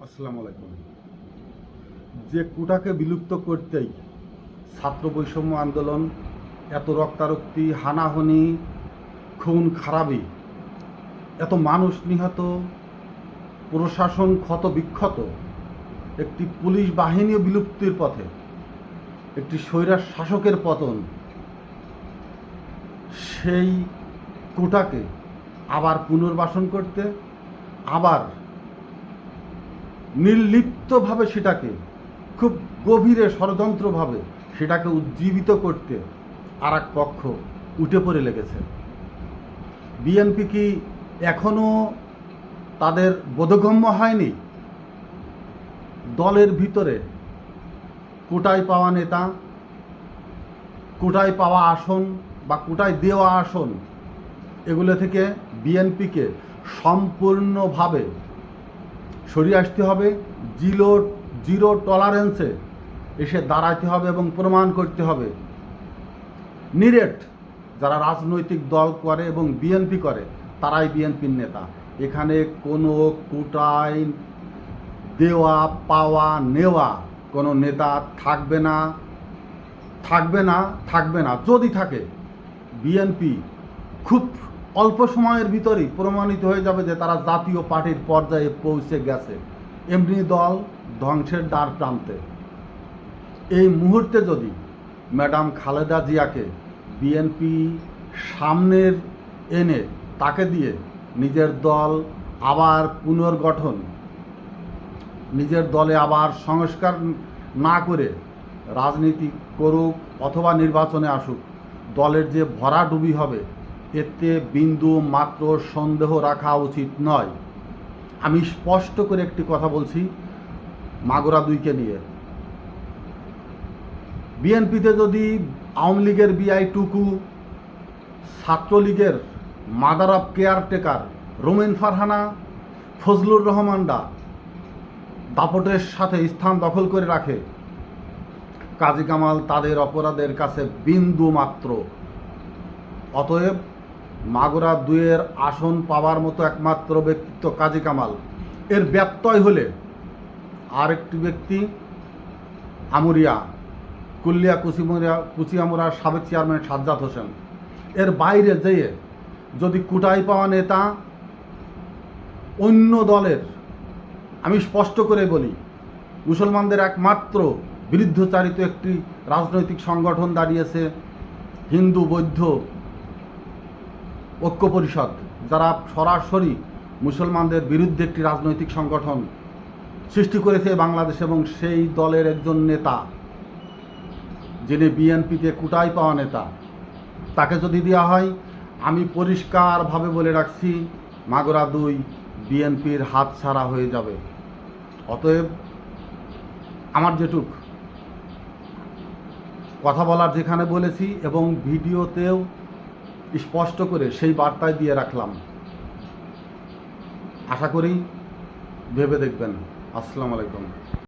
আসসালামু আলাইকুম। যে কোটাকে বিলুপ্ত করতেই ছাত্র বৈষম্য আন্দোলন, এত রক্তারক্তি, হানাহানি, খুন খারাপি, এত মানুষ নিহত, প্রশাসন ক্ষত বিক্ষত, একটি পুলিশ বাহিনীও বিলুপ্তির পথে, একটি স্বৈরার শাসকের পতন, সেই কোটাকে আবার পুনর্বাসন করতে, আবার নির্লিপ্তভাবে সেটাকে খুব গভীরে ষড়যন্ত্রভাবে সেটাকে উজ্জীবিত করতে আর এক পক্ষ উঠে পড়ে লেগেছে। বিএনপি কি এখনও তাদের বোধগম্য হয়নি? দলের ভিতরে কোটায় পাওয়া নেতা, কোটায় পাওয়া আসন বা কোটায় দেওয়া আসন, এগুলো থেকে বিএনপিকে সম্পূর্ণভাবে সরিয়ে আসতে হবে, জিরো টলারেন্সে এসে দাঁড়াতে হবে এবং প্রমাণ করতে হবে নিরেট যারা রাজনৈতিক দল করে এবং বিএনপি করে তারাই বিএনপির নেতা। এখানে কোনো কোটায় দেওয়া পাওয়া নেওয়া কোনো নেতা থাকবে না, থাকবে না, থাকবে না। যদি থাকে, বিএনপি খুব অল্প সময়ের ভিতরেই প্রমাণিত হয়ে যাবে যে তারা জাতীয় পার্টির পর্যায়ে পৌঁছে গেছে। এমনি দল ধ্বংসের দ্বার প্রান্তে। এই মুহূর্তে যদি ম্যাডাম খালেদা জিয়াকে বিএনপি সামনের এনে তাকে দিয়ে নিজের দল আবার পুনর্গঠন, নিজের দলে আবার সংস্কার না করে রাজনীতি করুক অথবা নির্বাচনে আসুক, দলের যে ভরাডুবি হবে এতে বিন্দু মাত্র সন্দেহ রাখা উচিত নয়। আমি স্পষ্ট করে একটি কথা বলছি মাগুরা 2কে নিয়ে। বিএনপিতে যদি আওয়ামী লীগের বিআই টুকু, ছাত্রলীগের mother of caretaker Romen Farhana, Fazlur রহমানরা দাপটের সাথে স্থান দখল করে রাখে, কাজী কামাল তাদের অপরাধের কাছে বিন্দু মাত্র। অতএব মাগুরা 2-এর আসন পাওয়ার মতো একমাত্র ব্যক্তিত্ব কাজী কামাল। এর ব্যত্যয় হলে আরেকটি ব্যক্তি আমুরিয়া, কুলিয়া কুচিয়ামুরার সাবেক চেয়ারম্যান সাজ্জাদ হোসেন। এর বাইরে যেয়ে যদি কোটায় পাওয়া নেতা অন্য দলের, আমি স্পষ্ট করে বলি, মুসলমানদের একমাত্র বিরুদ্ধচারিত একটি রাজনৈতিক সংগঠন দাঁড়িয়েছে হিন্দু বৌদ্ধ ঐক্য পরিষদ, যারা সরাসরি মুসলমানদের বিরুদ্ধে একটি রাজনৈতিক সংগঠন সৃষ্টি করেছে বাংলাদেশ। এবং সেই দলের একজন নেতা, যিনি বিএনপিতে কোটায় পাওয়া নেতা, তাকে যদি দেওয়া হয়, আমি পরিষ্কারভাবে বলে রাখছি মাগুরা 2 বিএনপির হাতছাড়া হয়ে যাবে। অতএব আমার যেটুক কথা বলার যেখানে বলেছি এবং ভিডিওতেও স্পষ্ট করে সেই বার্তায় দিয়ে রাখলাম, আশা করি ভেবে দেখবেন। আসসালামু আলাইকুম।